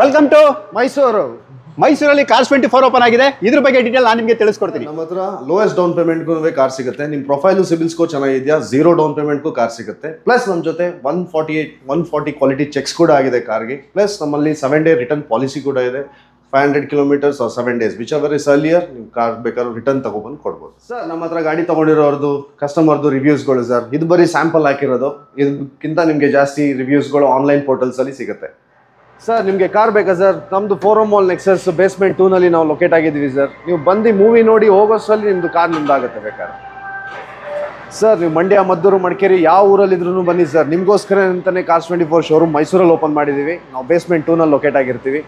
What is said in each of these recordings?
Welcome to Mysuru. ಮೈಸೂರಲ್ಲಿ cars 24 open ಆಗಿದೆ. ಇದ್ರ ಬಗ್ಗೆ ಡೀಟೇಲ್ ನಾನು ನಿಮಗೆ ತಿಳಿಸ್ಕೊಡ್ತೀನಿ. ನಮ್ಮ ಹತ್ರ ಲೋಯೆಸ್ಟ್ ಡೌನ್ ಪೇಮೆಂಟ್ಗೂ ಕಾರ್ ಸಿಗುತ್ತೆ. ನಿಮ್ಮ ಪ್ರೊಫೈಲು ಸಿಬಿಲ್ ಸ್ಕೋರ್ ಚೆನ್ನಾಗಿದೆಯಾ, 0 ಡೌನ್ ಪೇಮೆಂಟ್ಗೂ ಕಾರ್ ಸಿಗುತ್ತೆ. ಪ್ಲಸ್ ನಮ್ಮ ಜೊತೆ 140 ಕ್ವಾಲಿಟಿ ಚೆಕ್ಸ್ ಕೂಡ ಆಗಿದೆ ಕಾರ್ಗೆ. ಪ್ಲಸ್ ನಮ್ಮಲ್ಲಿ 7 ಡೇ ರಿಟರ್ನ್ ಪಾಲಿಸಿ ಕೂಡ ಇದೆ. 500 kilometres 7 days whichever is earlier ನೀವು ಕಾರ್ ಬೇಕಾದ್ರೂ ರಿಟರ್ನ್ ತಗೊಬಂದು ಕೊಡ್ಬೋದು. ಸರ್ ನಮ್ಮ ಹತ್ರ ಗಾಡಿ ತಗೊಂಡಿರೋರ್ದು ಕಸ್ಟಮರ್ದು ರಿವ್ಯೂಸ್ಗಳು ಸರ್, ಇದು ಬರೀ ಸ್ಯಾಂಪಲ್ ಹಾಕಿರೋದು. ಇದಕ್ಕಿಂತ ನಿಮಗೆ ಜಾಸ್ತಿ ರಿವ್ಯೂಸ್ಗಳು ಆನ್ಲೈನ್ ಪೋರ್ಟಲ್ಸಲ್ಲಿ ಸಿಗುತ್ತೆ. ಸರ್ ನಿಮಗೆ ಕಾರ್ ಬೇಕಾ ಸರ್? ನಮ್ಮದು ಫೋರಮ್ ಮಾಲ್ ನೆಕ್ಸಸ್ ಬೇಸ್ಮೆಂಟ್ 2ನಲ್ಲಿ ನಾವು ಲೊಕೇಟ್ ಆಗಿದ್ದೀವಿ ಸರ್. ನೀವು ಬಂದು ಮೂವಿ ನೋಡಿ ಹೋಗೋಷ್ಟರಲ್ಲಿ ನಿಮ್ಮದು ಕಾರ್ ನಿಮ್ದಾಗುತ್ತೆ ಬೇಕಾದ್ರೆ. ಸರ್ ನೀವು ಮಂಡ್ಯ, ಮದ್ದೂರು, ಮಡಿಕೇರಿ ಯಾವ ಊರಲ್ಲಿದ್ರೂ ಬನ್ನಿ ಸರ್. ನಿಮಗೋಸ್ಕರ ಅಂತಲೇ ಕಾರ್ಸ್ 24 ಶೋರೂಮ್ ಮೈಸೂರಲ್ಲಿ ಓಪನ್ ಮಾಡಿದ್ದೀವಿ. ನಾವು ಬೇಸ್ಮೆಂಟ್ 2ನಲ್ಲಿ ಲೊಕೇಟ್ ಆಗಿರ್ತೀವಿ.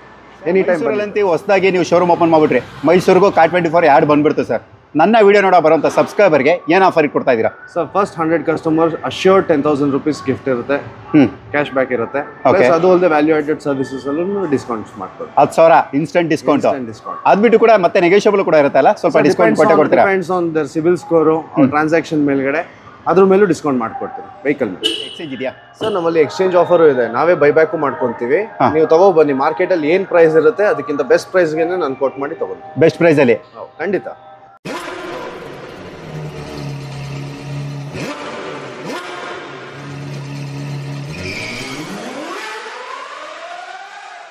ಎನಿ ಟೈಮ್ ಹೊಸದಾಗಿ ನೀವು ಶೋರೂಮ್ ಓಪನ್ ಮಾಡಿಬಿಟ್ರಿ ಮೈಸೂರಿಗೂ ಕಾರ್ 24 ಆ್ಯಡ್ ಬಂದ್ಬಿಡ್ತು ಸರ್. ನನ್ನ ವಿಡಿಯೋ ನೋಡೋ ಬರೋಂಥ ಸಬ್ಸ್ಕ್ರೈಬರ್ಗೆ ಏನು ಆಫರ್ ಕೊಡ್ತಾ ಇದ್ದೀರಾ sir? First 100 customer assured 10,000 rupees gift ಇರುತ್ತೆ, ಕ್ಯಾಶ್ ಬ್ಯಾಕ್ ಇರುತ್ತೆ. ಅದು ಅಲ್ಲದೆ ವ್ಯಾಲ್ಯೂ ಆಡೆಡ್ ಸರ್ವಿಸಸ್ ಅಲ್ಲೂ ಡಿಸ್ಕೌಂಟ್ಸ್ ಮಾಡ್ತಾರೆ. 10,000 ಇನ್ಸ್ಟೆಂಟ್ ಡಿಸ್ಕೌಂಟ್. ಅದ್ಬಿಟ್ಟು ಕೂಡ ಮತ್ತೆ ನೆಗೋಷಿಯಬಲ್ ಕೂಡ ಇರುತ್ತೆ ಅಲ್ಲ, ಸ್ವಲ್ಪ ಡಿಸ್ಕೌಂಟ್ ಕೊಟ್ಟೆ ಕೊಡ್ತೀರಾ? Depends on their CIBIL score, transaction ಮೇಲ್ಗಡೆ ಅದ್ರ ಮೇಲೂ ಡಿಸ್ಕೌಂಟ್ ಮಾಡ್ಕೊಡ್ತೀವಿ. ವೆಹಿಕಲ್ ಎಕ್ಸ್ಚೇಂಜ್ ಇದೆಯಾ ಸರ್? ನಮ್ಮಲ್ಲಿ ಎಕ್ಸ್ಚೇಂಜ್ ಆಫರು ಇದೆ. ನಾವೇ ಬೈಬ್ಯಾಕು ಮಾಡ್ಕೊಂತೀವಿ. ನೀವು ತಗೋ ಬನ್ನಿ, ಮಾರ್ಕೆಟಲ್ಲಿ ಏನು ಪ್ರೈಸ್ ಇರುತ್ತೆ ಅದಕ್ಕಿಂತ ಬೆಸ್ಟ್ ಪ್ರೈಸ್ಗೆ ನಾನು ಕೋಟ್ ಮಾಡಿ ತಗೊಂಡು ಬೆಸ್ಟ್ ಪ್ರೈಸಲ್ಲಿ ಖಂಡಿತ.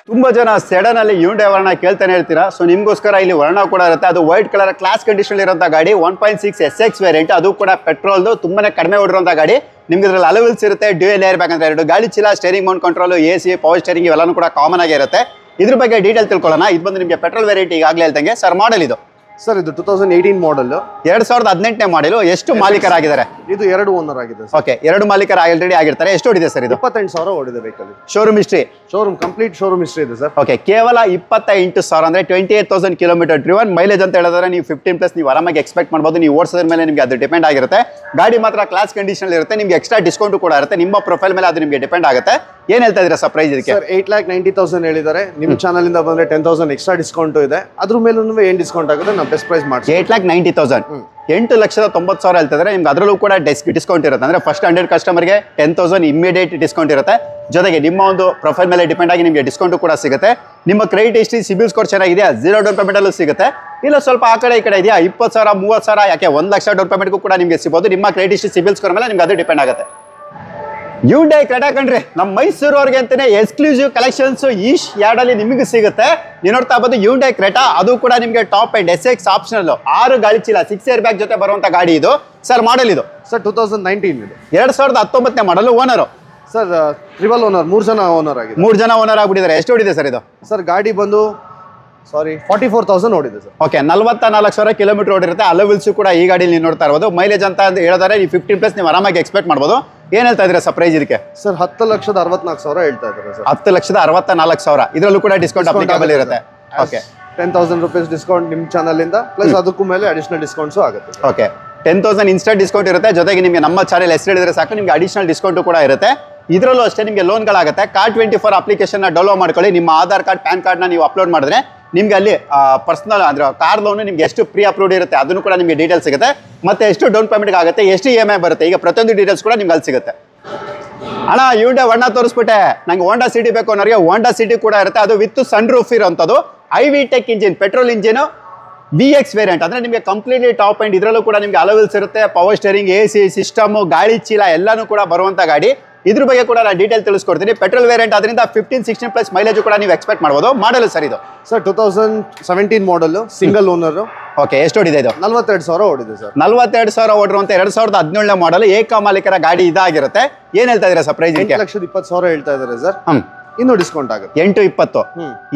ತುಂಬಾ ಜನ ಸೆಡನ್ ಅಲ್ಲಿ ಹ್ಯುಂಡೈ ವರ್ಣ ಕೇಳ್ತಾನೆ ಹೇಳ್ತೀರಾ. ಸೊ ನಿಮ್ಗೋಸ್ಕರ ಇಲ್ಲಿ ವರ್ಣ ಕೂಡ ಇರುತ್ತೆ. ಅದು ವೈಟ್ ಕಲರ್ ಕ್ಲಾಸ್ ಕಂಡೀಷನ್ ಇರುವಂತಹ ಗಾಡಿ, 1.6 SX ವೇರಿಯಂಟ್. ಅದು ಕೂಡ ಪೆಟ್ರೋಲ್ದು ತುಂಬಾನೇ ಕಡಿಮೆ ಓಡಿರುವಂತಹ ಗಾಡಿ. ನಿಮ್ಗೆ ಇದ್ರಲ್ಲಿ ಅಲವೆಲ್ಸ್ ಇರುತ್ತೆ, ಡ್ಯೂಯಲ್ ಏರ್ ಬ್ಯಾಗ್ ಅಂತ 2 ಗಾಳಿ ಚೀಲ, steering Mount control, AC, power steering ಇವೆಲ್ಲನೂ ಕೂಡ ಕಾಮನ್ ಆಗಿ ಇರುತ್ತೆ. ಇದ್ರ ಬಗ್ಗೆ ಡೀಟೇಲ್ ತಿಳ್ಕೊಳ್ಳೋಣ. ಇದು ಬಂದು ನಿಮಗೆ ಪೆಟ್ರೋಲ್ ವೇರಿಯಂಟ್ ಈಗಾಗಲೇ ಹೇಳ್ದಂಗೆ. ಸರ್ ಮಾಡಲ್ ಇದು ಸರ್, ಇದು 2018 ಮಾಡಲ್, 2018ನೇ ಮಾಡಲು. ಎಷ್ಟು ಮಾಲೀಕರಾಗಿದ್ದಾರೆ? ಇದು 2 ಓನರ್ ಆಗಿದೆ. ಓಕೆ, 2 ಮಾಲೀಕರು ಆಲ್ರೆಡಿ ಆಗಿರ್ತಾರೆ. ಎಷ್ಟು ಓಡಿದೆ ಸರ್ ಇದು? 28,000 ಓಡಿದೆ vehicle. Showroom history? Showroom complete showroom history ಇದೆ ಸರ್. ಓಕೆ, ಕೇವಲ 28,000 ಅಂದ್ರೆ 28,000 ಕಿಲೋಮೀಟರ್ ಡ್ರಿವನ್. ಮೈಲೇಜ್ ಅಂತ ಹೇಳಿದ್ರೆ ನೀವು 15+ ನೀವು ಆರಾಮಾಗಿ ಎಕ್ಸ್ಪೆಕ್ಟ್ ಮಾಡ್ಬೋದು. ನೀವು ಓಡಿಸೋದ್ರ ಮೇಲೆ ನಿಮಗೆ ಅದು ಡಿಪೆಂಡ್ ಆಗಿರುತ್ತೆ. ಗಾಡಿ ಮಾತ್ರ ಕ್ಲಾಸ್ ಕಂಡೀಷನ್ ಇರುತ್ತೆ. ನಿಮ್ಗೆ ಎಕ್ಸ್ಟ್ರಾ ಡಿಸ್ಕೌಂಟ್ ಕೂಡ ಇರುತ್ತೆ. ನಿಮ್ಮ ಪ್ರೊಫೈಲ್ ಮೇಲೆ ಅದು ನಿಮಗೆ ಡಿಪೆಂಡ್ ಆಗುತ್ತೆ. ಏನ್ ಹೇಳ್ತಾ ಇದ್ದೀರಾ ಸರ್ ಪ್ರೈಸ್ ಇದಕ್ಕೆ? ಸರ್ 8,90,000 ಹೇಳಿದ್ದಾರೆ. ನಿಮ್ಮ ಚಾನಲ್ ಇಂದ ಬಂದ್ರೆ 10,000 ಎಕ್ಸ್ಟ್ರಾ ಡಿಸ್ಕೌಂಟ್ ಇದೆ. ಅದ್ರ ಮೇಲೂ ಏನ್ ಡಿಸ್ಕೌಂಟ್ ಆಗುತ್ತೆ ನಾವು ಬೆಸ್ಟ್ ಪ್ರೈಸ್ ಮಾಡ್ತೀವಿ. 8,90,000, 8,90,000 ಹೇಳ್ತಿದ್ರೆ ನಿಮ್ಗೆ ಅದರಲ್ಲೂ ಕೂಡ ಡಿಸ್ಕೌಂಟ್ ಇರುತ್ತೆ. ಅಂದ್ರೆ ಫಸ್ಟ್ 100 ಕಸ್ಟಮರ್ಗೆ 10,000 ಇಮಿಡಿಯೇಟ್ ಡಿಸ್ಕೌಂಟ್ ಇರುತ್ತೆ. ಜೊತೆಗೆ ನಿಮ್ಮ ಒಂದು ಪ್ರೊಫೈಲ್ ಮೇಲೆ ಡಿಪೆಂಡ್ ಆಗಿ ನಿಮಗೆ ಡಿಸ್ಕೌಂಟ್ ಕೂಡ ಸಿಗುತ್ತೆ. ನಿಮ್ಮ ಕ್ರೆಡಿಟ್ ಹಿಸ್ಟ್ರಿ, ಸಿಬಿಲ್ ಸ್ಕೋರ್ ಚೆನ್ನಾಗಿದೆಯಾ, 0 ಡೌನ್ ಪೇಮೆಂಟ್ ಅಲ್ಲೂ ಸಿಗುತ್ತೆ. ಇಲ್ಲ ಸ್ವಲ್ಪ ಆ ಕಡೆ ಈ ಕಡೆ ಇದೆಯಾ, 20,000, 30,000, ಯಾಕೆ 1,00,000 ಡೌನ್ ಪೇಮೆಂಟ್ಗೂ ಕೂಡ ನಿಮಗೆ ಸಿಗ್ಬೋದು. ನಿಮ್ಮ ಕ್ರೆಡಿಟ್ ಹಿಸ್ಟ್ರಿ, ಸಿಬಿಲ್ ಸ್ಕೋರ್ ಮೇಲೆ ನಿಮ್ಗೆ ಅದು ಡಿಪೆಂಡ್ ಆಗುತ್ತೆ. ಹ್ಯುಂಡೈ ಕ್ರೆಟಾ ಕಂಡ್ರಿ ನಮ್ಮ ಮೈಸೂರವ್ರಿಗೆ ಅಂತಾನೆ ಎಕ್ಸ್ಕ್ಲೂಸಿವ್ ಕಲೆಕ್ಷನ್ಸ್ ಈ ಯಾರ್ಡಲ್ಲಿ ನಿಮಗೆ ಸಿಗುತ್ತೆ. ನೀವು ನೋಡ್ತಾ ಇರ್ಬೋದು ಹ್ಯುಂಡೈ ಕ್ರೆಟಾ. ಅದು ಕೂಡ ನಿಮಗೆ ಟಾಪ್ ಅಂಡ್ SX ಆಪ್ಷನಲ್, 6 ಗಾಳಿ ಚೀಲ, 6 ಏರ್ ಬ್ಯಾಗ್ ಜೊತೆ ಬರುವಂತ ಗಾಡಿ ಇದು. ಸರ್ ಮಾಡಲ್ ಇದು ಸರ್ 2019 ಇದು, 2019ನೇ ಮಾಡಲು. ಓನರು ಸರ್ ಟ್ರಿಬಲ್ ಓನರ್, 3 ಜನ ಓನರ್ ಆಗಿದೆ. 3 ಜನ ಓನರ್ ಆಗ್ಬಿಟ್ಟಿದ್ದಾರೆ. ಎಷ್ಟು ಹೊಡಿದೆ ಸರ್ ಇದು? ಸರ್ ಗಾಡಿ ಬಂದು 44,000 ಓಡಿದೆ ಸರ್. ಓಕೆ, 44,000 ಕಿಲೋಮೀಟರ್ ಓಡಿರುತ್ತೆ. ಅಲವೆಲ್ಸ್ ಕೂಡ ಈ ಗಾಡಿಯಲ್ಲಿ ನೀವು ನೋಡ್ತಾ ಇರ್ಬೋದು. ಮೈಲೇಜ್ ಅಂತ ಹೇಳಿದ್ರೆ ನೀವು 15+ ನೀವು ಆರಾಮಾಗಿ ಎಕ್ಸ್ಪೆಕ್ಟ್ ಮಾಡ್ಬೋದು. ಏನ್ ಹೇಳ್ತಾ ಇದ್ದೀರಾ ಸರ್ ಪ್ರೈಸ್ ಇದಕ್ಕೆ? ಸರ್ 10,64,000 ಹೇಳ್ತಾ ಇದ್ದಾರೆ ಸರ್. 10,64,000. ಇದರಲ್ಲೂ ಕೂಡ ಡಿಸ್ಕೌಂಟ್ ಅಪ್ಲಿಕೇಬಲ್ ಇರುತ್ತೆ. ಓಕೆ, 10,000 ರೂಪೀಸ್ ಡಿಸ್ಕೌಂಟ್ ನಿಮ್ಮ ಚಾನಲ್ ಇಂದ, ಪ್ಲಸ್ ಅದಕ್ಕೂ ಮೇಲೆ ಅಡಿಷನಲ್ ಡಿಸ್ಕೌಂಟ್ಸ್ ಆಗುತ್ತೆ. ಓಕೆ, 10,000 ಇನ್ಸ್ಟೆಂಟ್ ಡಿಸ್ಕೌಂಟ್ ಇರುತ್ತೆ. ಜೊತೆಗೆ ನಿಮಗೆ ನಮ್ಮ ಚಾನಲ್ ಹೆಸರು ಹೇಳಿದ್ರೆ ಸಾಕು, ನಿಮಗೆ ಅಡಿಷನಲ್ ಡಿಸ್ಕೌಂಟ್ ಕೂಡ ಇರುತ್ತೆ. ಇದರಲ್ಲೂ ಅಷ್ಟೇ ನಿಮಗೆ ಲೋನ್ಗಳಾಗುತ್ತೆ. ಕಾರ್ 24 ಅಪ್ಲಿಕೇಶನ್ ಡೌನ್ಲೋಡ್ ಮಾಡ್ಕೊಳ್ಳಿ. ನಿಮ್ಮ ಆಧಾರ್ ಕಾರ್ಡ್, ಪ್ಯಾನ್ ಕಾರ್ಡ್ನ ನೀವು ಅಪ್ಲೋಡ್ ಮಾಡಿದ್ರೆ ನಿಮ್ಗೆ ಅಲ್ಲಿ ಪರ್ಸನಲ್ ಅಂದ್ರೆ ಕಾರ್ ಲೋನ್ ನಿಮ್ಗೆ ಎಷ್ಟು ಪ್ರೀ ಅಪ್ರೂವ್ಡ್ ಇರುತ್ತೆ ಅದನ್ನು ಕೂಡ ನಿಮಗೆ ಡೀಟೇಲ್ಸ್ ಸಿಗುತ್ತೆ. ಮತ್ತೆ ಎಷ್ಟು ಡೌನ್ ಪೇಮೆಂಟ್ ಆಗುತ್ತೆ, ಎಷ್ಟು EMI ಬರುತ್ತೆ, ಈಗ ಪ್ರತಿಯೊಂದು ಡೀಟೇಲ್ಸ್ ಕೂಡ ನಿಮ್ಗೆ ಅಲ್ಲಿ ಸಿಗುತ್ತೆ. ಅಣ್ಣ ಹ್ಯುಂಡೈ ವರ್ಣ ತೋರಿಸ್ಬಿಟ್ಟೆ, ನಂಗೆ ಹೋಂಡಾ ಸಿಟಿ ಬೇಕು ಅನ್ನೋರಿಗೆ ಹೋಂಡಾ ಸಿಟಿ ಕೂಡ ಇರುತ್ತೆ. ಅದು ವಿತ್ ಸನ್ ರೂಫ್ ಇರೋಂಥದ್ದು, IV tech engine, petrol engine, VX variant. ಅಂದ್ರೆ ನಿಮಗೆ ಕಂಪ್ಲೀಟ್ಲಿ ಟಾಪ್ ಅಂಡ್. ಇದರಲ್ಲೂ ಕೂಡ ನಿಮಗೆ ಅಲವೆಲ್ಸ್ ಇರುತ್ತೆ, ಪವರ್ ಸ್ಟೇರಿಂಗ್, AC ಸಿಸ್ಟಮ್, ಗಾಳಿ ಚೀಲ ಎಲ್ಲಾನು ಕೂಡ ಬರುವಂತ ಗಾಡಿ. ಇದ್ರ ಬಗ್ಗೆ ಕೂಡ ನಾನು ಡೀಟೇಲ್ ತಿಳಿಸ್ಕೊಡ್ತೀನಿ. ಪೆಟ್ರೋಲ್ ವೇರಿಯಂಟ್ ಅದರಿಂದ 15-16+ ಮೈಲೇಜ್ ಕೂಡ ನೀವು ಎಕ್ಸ್ಪೆಕ್ಟ್ ಮಾಡ್ಬೋದು. ಮಾಡಲ್ ಸರ್ ಇದು ಸರ್ 2017 ಮಾಡಲ್, ಸಿಂಗಲ್ ಓನರ್. ಓಕೆ, ಎಷ್ಟು ಓಡಿದೆ ಇದು? 42,000 ಓಡಿದೆ ಸರ್. 42,000 ಓಡಿರುವಂತ 2017ನೇ ಮಾಡಲ್ ಏಕ ಮಾಲೀಕರ ಗಾಡಿ ಇದಾಗಿರುತ್ತೆ. ಏನ್ ಹೇಳ್ತಾ ಇದೀರಾ ಸರ್ ಪ್ರೈಸ್? 8,20,000 ಹೇಳ್ತಾ ಇದ್ದಾರೆ ಸರ್. ಇನ್ನೂ ಡಿಸ್ಕೌಂಟ್ ಆಗುತ್ತೆ. 8,20,000,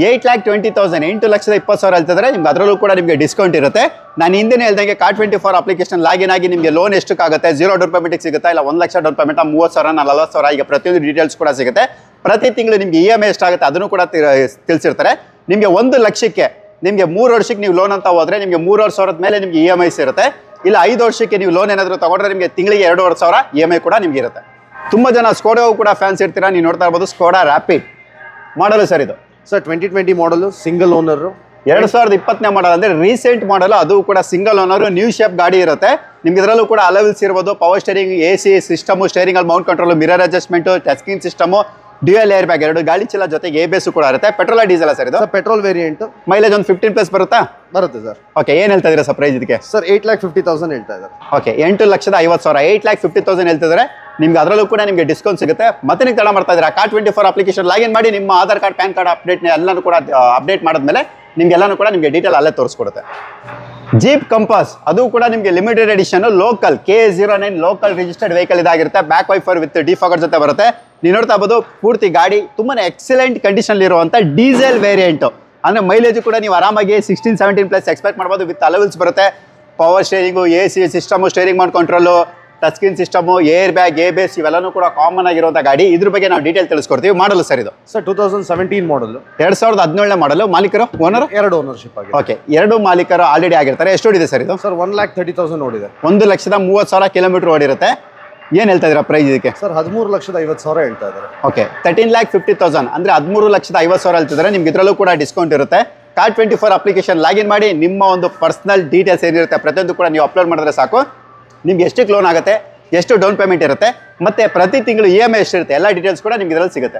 8,20,000, 8,20,000 ಹೇಳ್ತಿದ್ರೆ ನಿಮ್ಗೆ ಅದರಲ್ಲೂ ಕೂಡ ನಿಮಗೆ ಡಿಸ್ಕೌಂಟ್ ಇರುತ್ತೆ. ನಾನು ಹಿಂದೆ ಹೇಳ್ದಂಗೆ ಕಾರ್ 24 ಅಪ್ಲಿಕೇಶನ್ ಲಾಗಿನ್ ಆಗಿ ನಿಮಗೆ ಲೋನ್ ಎಷ್ಟಕ್ಕಾಗುತ್ತೆ, 0 ಡೌನ್ ಪೇಮೆಂಟ್ ಸಿಗುತ್ತೆ, ಇಲ್ಲ 1,00,000 ಡೌನ್ ಪೇಮೆಂಟ್, 30,000, 40,000, ಈಗ ಪ್ರತಿಯೊಂದು ಡೀಟೇಲ್ಸ್ ಕೂಡ ಸಿಗುತ್ತೆ. ಪ್ರತಿ ತಿಂಗಳು ನಿಮಗೆ EMI ಎಷ್ಟಾಗುತ್ತೆ ಅದನ್ನು ಕೂಡ ತಿಳಿಸಿರ್ತಾರೆ. ನಿಮಗೆ 1,00,000ಕ್ಕೆ ನಿಮಗೆ 3 ವರ್ಷಕ್ಕೆ ನೀವು ಲೋನ್ ಅಂತ ಹೋದ್ರೆ ನಿಮಗೆ 3,500 ಮೇಲೆ ನಿಮಗೆ EMIs ಇರುತ್ತೆ. ಇಲ್ಲ 5 ವರ್ಷಕ್ಕೆ ನೀವು ಲೋನ್ ಏನಾದರೂ ತಗೊಂಡ್ರೆ ನಿಮಗೆ ತಿಂಗಳಿಗೆ 2,500 EMI ಕೂಡ ನಿಮಗೆ ಇರುತ್ತೆ. ತುಂಬಾ ಜನ ಸ್ಕೋಡಾಗೂ ಕೂಡ ಫ್ಯಾನ್ಸ್ ಇರ್ತೀರಾ. ನೀವು ನೋಡ್ತಾ ಇರ್ಬೋದು ಸ್ಕೋಡಾ ರ್ಯಾಪಿಡ್ ಮಾಡಲು ಸರ್ ಇದು. ಸರ್ 2020 ಮಾಡಲು, ಸಿಂಗಲ್ ಓನರ್, 2020ನೇ ಮಾಡಲ್ ಅಂದ್ರೆ ರೀಸೆಂಟ್ ಮಾಡಲ್. ಅದು ಕೂಡ ಸಿಂಗಲ್ ಓನರ್, ನ್ಯೂ ಶೇಪ್ ಗಾಡಿ ಇರುತ್ತೆ. ನಿಮ್ಗೆ ಇದರಲ್ಲೂ ಕೂಡ ಅಲವೆಲ್ಸ್ ಇರ್ಬೋದು, power steering, AC system, steering ಅಲ್ಲಿ mount control, mirror adjustment, touch screen system, dual air bag, 2 ಗಾಳಿ ಚೀಲ ಜೊತೆಗೆ ABS ಕೂಡ ಇರುತ್ತೆ. ಪೆಟ್ರೋಲ್ ಡೀಸೆಲ್ ಸರ್ ಇದು? Sir petrol variant. ಮೈಲೇಜ್ ಒಂದು 15+ ಬರುತ್ತಾ? ಬರುತ್ತೆ ಸರ್. ಓಕೆ, ಏನು ಹೇಳ್ತಾ ಇದ್ದೀರಾ ಸರ್ ಪ್ರೈಸ್ ಇದಕ್ಕೆ? ಸರ್ 8,50,000 ಹೇಳ್ತಾ ಇದ್ದಾರೆ. ಓಕೆ, 8,50,000, 8,50,000 ಹೇಳ್ತಿದ್ದಾರೆ. ನಿಮ್ಗೆ ಅದರಲ್ಲೂ ಕೂಡ ನಿಮಗೆ ಡಿಸ್ಕೌಂಟ್ ಸಿಗುತ್ತೆ. ಮತ್ತೆ ನೀವು ತಡ ಮಾಡ್ತಾ ಇದ್ದೀರಾ, Car24 ಅಪ್ಲಿಕೇಶನ್ ಲಾಗಿನ್ ಮಾಡಿ ನಿಮ್ಮ Aadhaar card, PAN card update ಎಲ್ಲನೂ ಕೂಡ ಅಪ್ಡೇಟ್ ಮಾಡಿದ್ಮೇಲೆ ನಿಮ್ಗೆಲ್ಲನೂ ಕೂಡ ನಿಮಗೆ ಡೀಟೇಲ್ ಅಲ್ಲೇ ತೋರಿಸ್ಕೊಡುತ್ತೆ. ಜೀಪ್ ಕಂಪಾಸ್, ಅದು ಕೂಡ ನಿಮಗೆ limited edition local K09 local registered vehicle ಇದಾಗಿರುತ್ತೆ. ಬ್ಯಾಕ್ ವೈಫರ್ ವಿತ್ ಡಿಫಾಗರ್ ಜೊತೆ ಬರುತ್ತೆ. ನೀವು ನೋಡ್ತಾ ಇರ್ಬೋದು, ಪೂರ್ತಿ ಗಾಡಿ ತುಂಬಾನೇ ಎಕ್ಸಲೆಂಟ್ ಕಂಡೀಷನ್ ಇರುವಂತ ಡೀಸೆಲ್ ವೇರಿಯಂಟ್. ಅಂದ್ರೆ ಮೈಲೇಜ್ ಕೂಡ ನೀವು ಆರಾಮಾಗಿ 16-17+ ಎಕ್ಸ್ಪೆಕ್ಟ್ ಮಾಡ್ಬೋದು. ವಿತ್ ಅಲವೆಲ್ಸ್ ಬರುತ್ತೆ. Power steering, AC system, steering mode control, touch screen system, air bag, ABS ಇವೆಲ್ಲನೂ ಕೂಡ ಕಾಮನ್ ಆಗಿರುವಂಥ ಗಾಡಿ. ಇದ್ರ ಬಗ್ಗೆ ನಾವು ಡೀಟೇಲ್ ತಿಳಿಸ್ಕೊಡ್ತೀವಿ. ಮಾಡಲು ಸರ್ ಇದು? ಸರ್ 2017 ಮಾಡಲು, 2017 ಮಾಡಲು. ಮಾಲೀಕರು ಓನರ್? 2 ಓನರ್ಶಿಪ್ ಆಗಿದೆ. ಓಕೆ, 2 ಮಾಲೀಕರು ಆಲ್ರೆಡಿ ಆಗಿರ್ತಾರೆ. ಎಷ್ಟು ಓಡಿದೆ ಸರ್ ಇದು? ಸರ್ 1,30,000 ಓಡಿದೆ. 1,30,30,000 ಕಿಲೋಮೀಟರ್ ಓಡಿರುತ್ತೆ. ಏನು ಹೇಳ್ತಾ ಇದ್ದೀರಾ ಪ್ರೈಸ್ ಇದಕ್ಕೆ? ಸರ್ 13,50,000 ಹೇಳ್ತಾ ಇದ್ದಾರೆ. ಓಕೆ, 13,50,000 ಅಂದ್ರೆ 13,50,000 ಹೇಳ್ತಿದ್ದಾರೆ. ನಿಮ್ಗೆ ಇದರಲ್ಲೂ ಕೂಡ ಡಿಸ್ಕೌಂಟ್ ಇರುತ್ತೆ. Car24 ಅಪ್ಲಿಕೇಶನ್ ಲಾಗಿನ್ ಮಾಡಿ ನಿಮ್ಮ ಒಂದು ಪರ್ಸನಲ್ ಡೀಟೇಲ್ಸ್ ಏನಿರುತ್ತೆ ಪ್ರತಿಯೊಂದು ಕೂಡ ನೀವು ಅಪ್ಲೋಡ್ ಮಾಡಿದ್ರೆ ಸಾಕು. ನಿಮ್ಗೆ ಎಷ್ಟಕ್ಕೆ ಲೋನ್ ಆಗುತ್ತೆ, ಎಷ್ಟು ಡೌನ್ ಪೇಮೆಂಟ್ ಇರುತ್ತೆ, ಮತ್ತೆ ಪ್ರತಿ ತಿಂಗಳು EMI ಎಷ್ಟಿರುತ್ತೆ, ಎಲ್ಲ ಡೀಟೇಲ್ಸ್ ಕೂಡ ನಿಮ್ಗೆ ಇದರಲ್ಲಿ ಸಿಗುತ್ತೆ.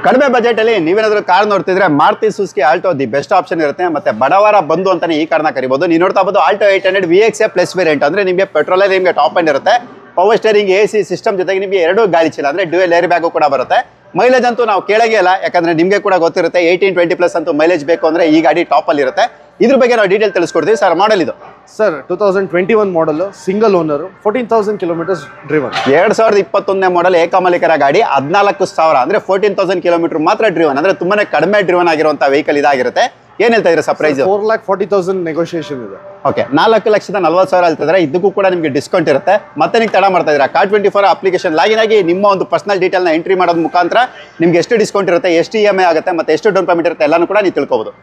ಕಡಿಮೆ ಬಜೆಟಲ್ಲಿ ನೀವೇನಾದರೂ ಕಾರ್ ನೋಡ್ತಿದ್ರೆ Maruti Suzuki Alto the best option ಇರುತ್ತೆ. ಮತ್ತೆ ಬಡವರ ಬಂಧು ಅಂತಾನೆ ಈ ಕಾರ್ನ ಕರಿಬಹುದು. ನೀವು ನೋಡ್ತಾ ಇರ್ಬೋದು ಆಲ್ಟೋ 800 VXA ಪ್ಲಸ್ ವೇರಿಯಂಟ್. ಅಂದ್ರೆ ನಿಮಗೆ ಪೆಟ್ರೋಲಲ್ಲಿ ನಿಮಗೆ ಟಾಪ್ ಎಂಡ್ ಇರುತ್ತೆ. ಪವರ್ ಸ್ಟೇರಿಂಗ್, AC ಸಿಸ್ಟಮ್ ಜೊತೆಗೆ ನಿಮಗೆ 2 ಗಾಳಿ ಚೀಲ ಅಂದ್ರೆ ಡ್ಯೂಯಲ್ ಏರ್ ಬ್ಯಾಗು ಕೂಡ ಬರುತ್ತೆ. ಮೈಲೇಜ್ ಅಂತೂ ನಾವು ಕೇಳೋಂಗೇ ಇಲ್ಲ, ಯಾಕಂದ್ರೆ ನಿಮಗೆ ಕೂಡ ಗೊತ್ತಿರುತ್ತೆ 18-20+ ಅಂತೂ ಮೈಲೇಜ್ ಬೇಕು ಅಂದ್ರೆ ಈ ಗಾಡಿ ಟಾಪ್ ಅಲ್ಲಿ ಇರುತ್ತೆ. ಇದ್ರ ಬಗ್ಗೆ ನಾವು ಡೀಟೇಲ್ ತಿಳಿಸ್ಕೊಡ್ತೀವಿ. ಸರ್ ಮಾಡಲ್ ಇದು? ಸರ್ 2021 ಮಾಡಲ್, single owner, 14,000 kilometres driven. 2021 model ಏಕಮಾಲೀಕರ ಗಾಡಿ, 14,000 ಅಂದ್ರೆ 14,000 ಕಿಲೋಮೀಟರ್ ಮಾತ್ರ ಡ್ರಿವನ್. ಅಂದ್ರೆ ತುಂಬಾನೇ ಕಡಿಮೆ ಡ್ರಿವನ್ ಆಗಿರುವಂತ ವೆಹಿಕಲ್ ಇದಾಗಿರುತ್ತೆ. ಏನ್ ಹೇಳ್ತಾ ಇದ್ರೆ ಸರ್ಪ್ರೈಸ್? 4,40,000 ನೆಗೋಷಿಯೇಷನ್ ಇದೆ. ಓಕೆ, 4,40,000 ಹೇಳ್ತಿದ್ರೆ. ಇದಕ್ಕೂ ಕೂಡ ನಿಮಗೆ ಡಿಸ್ಕೌಂಟ್ ಇರುತ್ತೆ. ಮತ್ತೆ ನೀವು ತಡ ಮಾಡ್ತಾ ಇದ್ದೀರಾ, Car24 ಅಪ್ಲಿಕೇಶನ್ ಲಾಗಿನ್ ಆಗಿ ನಿಮ್ಮ ಒಂದು ಪರ್ಸನಲ್ ಡೀಟೇಲ್ ನ ಎಂಟ್ರಿ ಮಾಡೋದ್ ಮುಖಾಂತರ ನಿಮ್ಗೆ ಎಷ್ಟು ಡಿಸ್ಕೌಂಟ್ ಇರುತ್ತೆ, ಎಷ್ಟು EMI ಆಗುತ್ತೆ, ಮತ್ತೆ ಎಷ್ಟು ಡೌನ್ ಪೇಮೆಂಟ್ ಇರುತ್ತೆ ಎಲ್ಲಾನು ಕೂಡ ನೀವು ತಿಳ್ಕೋಬಹುದು.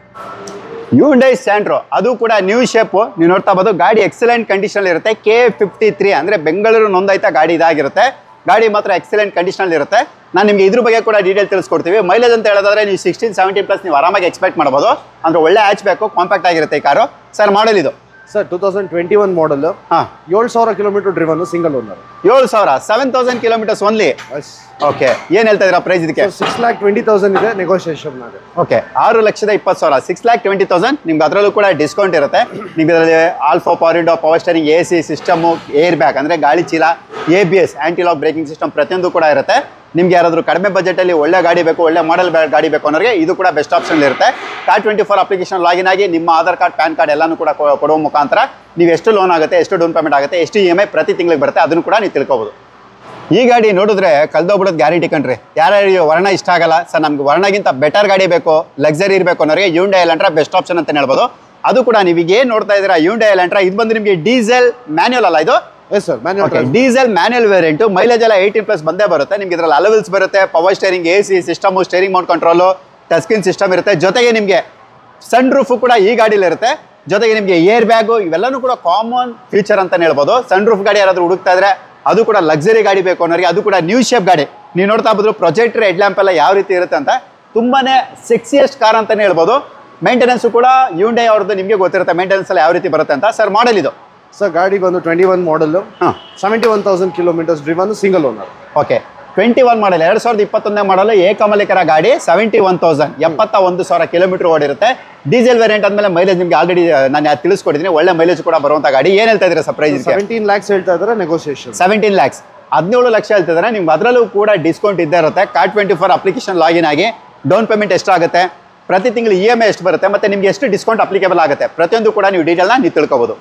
Hyundai Santro, ಅದು ಕೂಡ ನ್ಯೂ ಶೇಪ್. ನೀವು ನೋಡ್ತಾ ಇರ್ಬೋದು, ಗಾಡಿ ಎಕ್ಸಲೆಂಟ್ ಕಂಡೀಷನ್ ಇರುತ್ತೆ. K53 ಅಂದ್ರೆ ಬೆಂಗಳೂರು ನೋಂದಾಯಿತ ಗಾಡಿ ಇದಾಗಿರುತ್ತೆ. ಗಾಡಿ ಮಾತ್ರ ಎಕ್ಸಲೆಂಟ್ ಕಂಡೀಷನ್ ಇರುತ್ತೆ. ನಾನು ನಿಮಗೆ ಇದ್ರ ಬಗ್ಗೆ ಕೂಡ ಡೀಟೇಲ್ ತಿಳಿಸ್ಕೊಡ್ತೀವಿ. ಮೈಲೇಜ್ ಅಂತ ಹೇಳೋದಾದ್ರೆ ನೀವು 16-17+ ನೀವು ಆರಾಮಾಗಿ ಎಕ್ಸ್ಪೆಕ್ಟ್ ಮಾಡಬಹುದು. ಅಂದ್ರೆ ಒಳ್ಳೆ ಹ್ಯಾಚ್ ಬ್ಯಾಕು, ಕಾಂಪ್ಯಾಕ್ಟ್ ಆಗಿರುತ್ತೆ ಈ ಕಾರು. ಸರ್ ಮಾಡಲ್ ಇದು? Sir 2021 model, 7,000 kilometre driven, single owner. 7,000 kilometres only. Okay, ಏನ್ ಹೇಳ್ತಾ ಇದ್ದೀರಾ ಪ್ರೈಸ್ ಇದಕ್ಕೆ? 6,20,000 ಇದೆ ನೆಗೋಷಿಯೇಷನ್. ಓಕೆ, 6,20,000, 6,20,000. ನಿಮ್ಗೆ ಅದರಲ್ಲೂ ಕೂಡ ಡಿಸ್ಕೌಂಟ್ ಇರುತ್ತೆ. ನಿಮ್ಗೆ ಇದರಲ್ಲಿ alpha power window, power steering, AC system, air bag ಅಂದ್ರೆ ಗಾಳಿ ಚೀಲ, ABS, anti lock braking system ಪ್ರತಿಯೊಂದು ಕೂಡ ಇರುತ್ತೆ. ನಿಮ್ಗೆ ಯಾರಾದರೂ ಕಡಿಮೆ ಬಜೆಟಲ್ಲಿ ಒಳ್ಳೆ ಗಾಡಿ ಬೇಕು, ಒಳ್ಳೆ ಮಾಡೆಲ್ ಗಾಡಿ ಬೇಕು ಅನ್ನೋರಿಗೆ ಇದು ಕೂಡ ಬೆಸ್ಟ್ ಆಪ್ಷನ್ ಇರುತ್ತೆ. Car24 ಅಪ್ಲಿಕೇಶನ್ ಲಾಗಿನ್ ಆಗಿ ನಿಮ್ಮ ಆಧಾರ್ ಕಾರ್ಡ್, ಪ್ಯಾನ್ ಕಾರ್ಡ್ ಎಲ್ಲಾನು ಕೂಡ ಕೊಡುವ ಮುಖಾಂತರ ನೀವು ಎಷ್ಟು ಲೋನ್ ಆಗುತ್ತೆ, ಎಷ್ಟು ಡೌನ್ ಪೇಮೆಂಟ್ ಆಗುತ್ತೆ, ಎಷ್ಟು EMI ಪ್ರತಿ ತಿಂಗಳಿಗೆ ಬರುತ್ತೆ ಅದನ್ನು ಕೂಡ ನೀವು ತಿಳ್ಕೋಬಹುದು. ಈ ಗಾಡಿ ನೋಡಿದ್ರೆ ಕಲ್ದೋಗ್ಬಿಡೋದು ಗ್ಯಾರಂಟಿ ಕಣ್ರಿ. ಯಾರ್ಯಾರಿಗೆ ವರ್ಣ ಇಷ್ಟ ಆಗಲ್ಲ, ಸರ್ ನಮ್ಗೆ ವರ್ಣಗಿಂತ ಬೆಟರ್ ಗಾಡಿ ಬೇಕು, ಲಕ್ಸರಿ ಇರಬೇಕು ಅನ್ನೋರಿಗೆ Hyundai Elantra ಬೆಸ್ಟ್ ಆಪ್ಷನ್ ಅಂತ ಹೇಳ್ಬೋದು. ಅದು ಕೂಡ ನೀವೀಗ ಏನು ನೋಡ್ತಾ ಇದ್ದೀರಾ Hyundai Elantra, ಇದು ಬಂದು ನಿಮಗೆ ಡೀಸೆಲ್ ಮ್ಯಾನ್ಯುಯಲ್ ಅಲ್ಲ ಇದು? Yes sir, manual. Diesel manual variant. Mileage ಎಲ್ಲ 18+ ಬಂದೇ ಬರುತ್ತೆ. ನಿಮ್ಗೆ ಇದರಲ್ಲಿ ಅಲವೆಲ್ಸ್ ಬರುತ್ತೆ. Power steering, AC system, steering Mount control, touch screen system ಇರುತ್ತೆ. ಜೊತೆಗೆ ನಿಮಗೆ ಸನ್ ರೂಫ್ ಕೂಡ ಈ ಗಾಡಿಲಿ ಇರುತ್ತೆ. ಜೊತೆಗೆ ನಿಮಗೆ ಏರ್ ಬ್ಯಾಗು ಇವೆಲ್ಲನೂ ಕೂಡ ಕಾಮನ್ ಫೀಚರ್ ಅಂತ ಹೇಳ್ಬೋದು. ಸನ್ ರೂಫ್ ಗಾಡಿ ಯಾರಾದರೂ ಹುಡುಕ್ತಾ ಇದ್ರೆ, ಅದು ಕೂಡ ಲಕ್ಸರಿ ಗಾಡಿ ಬೇಕು ಅನ್ನೋರಿಗೆ, ಅದು ಕೂಡ ನ್ಯೂ ಶೇಪ್ ಗಾಡಿ. ನೀವು ನೋಡ್ತಾ ಇರ್ಬೋದು ಪ್ರೊಜೆಕ್ಟರ್ ಹೆಡ್ ಲ್ಯಾಂಪ್ ಎಲ್ಲ ಯಾವ ರೀತಿ ಇರುತ್ತೆ ಅಂತ. ತುಂಬಾನೇ ಸೆಕ್ಸಿಯೆಸ್ಟ್ ಕಾರ್ ಅಂತಾನೆ ಹೇಳ್ಬೋದು. ಮೇಂಟೆನೆನ್ಸ್ ಕೂಡ Hyundai ಅವ್ರದ್ದು ನಿಮಗೆ ಗೊತ್ತಿರುತ್ತೆ, ಮೇಂಟೆನೆನ್ಸ್ ಎಲ್ಲ ಯಾವ ರೀತಿ ಬರುತ್ತೆ ಅಂತ. ಸರ್ ಮಾಡಲ್ ಇದು? ಸರ್ ಗಾಡಿ ಬಂದು 21 model, 71,000 kilometres driven, single owner. Okay, 21 model, 2021 model ಏಕಮಾಲೀಕರ ಗಾಡಿ, 71,000, 71,000 ಕಿಲೋಮೀಟರ್ ಓಡಿರುತ್ತೆ. ಡೀಸೆಲ್ ವೇರಿಯಂಟ್ ಆದ್ಮೇಲೆ ಮೈಲೇಜ್ ನಿಮಗೆ ಆಲ್ರೆಡಿ ನಾನು ತಿಳಿಸ್ಕೊಟ್ಟಿದ್ದೀನಿ. ಒಳ್ಳೆ ಮೈಲೇಜ್ ಕೂಡ ಬರುವಂತ ಗಾಡಿ. ಏನ್ ಹೇಳ್ತಾ ಇದ್ದೀರಾ ಸರ್ ಪ್ರೈಸ್? 17 lakhs ಹೇಳ್ತಾ ಇದ್ದಾರೆ ನೆಗೋಷಿಯೇಷನ್. 17 lakhs, 17 ಲಕ್ಷ ಹೇಳ್ತಿದ್ದಾರೆ. ನಿಮ್ಗೆ ಅದರಲ್ಲೂ ಕೂಡ ಡಿಸ್ಕೌಂಟ್ ಇದ್ದೇ ಇರುತ್ತೆ. Car24 ಅಪ್ಲಿಕೇಶನ್ ಲಾಗಿನ್ ಆಗಿ ಡೌನ್ ಪೇಮೆಂಟ್ ಎಷ್ಟಾಗುತ್ತೆ, ಪ್ರತಿ ತಿಂಗಳು EMI ಎಷ್ಟು ಬರುತ್ತೆ, ಮತ್ತೆ ನಿಮ್ಗೆ ಎಷ್ಟು ಡಿಸ್ಕೌಂಟ್ ಅಪ್ಲಿಕೇಬಲ್ ಆಗುತ್ತೆ, ಪ್ರತಿಯೊಂದು ಕೂಡ ನೀವು ಡೀಟೇಲ್ನ ನೀವು ತಿಳ್ಕೋಬಹುದು.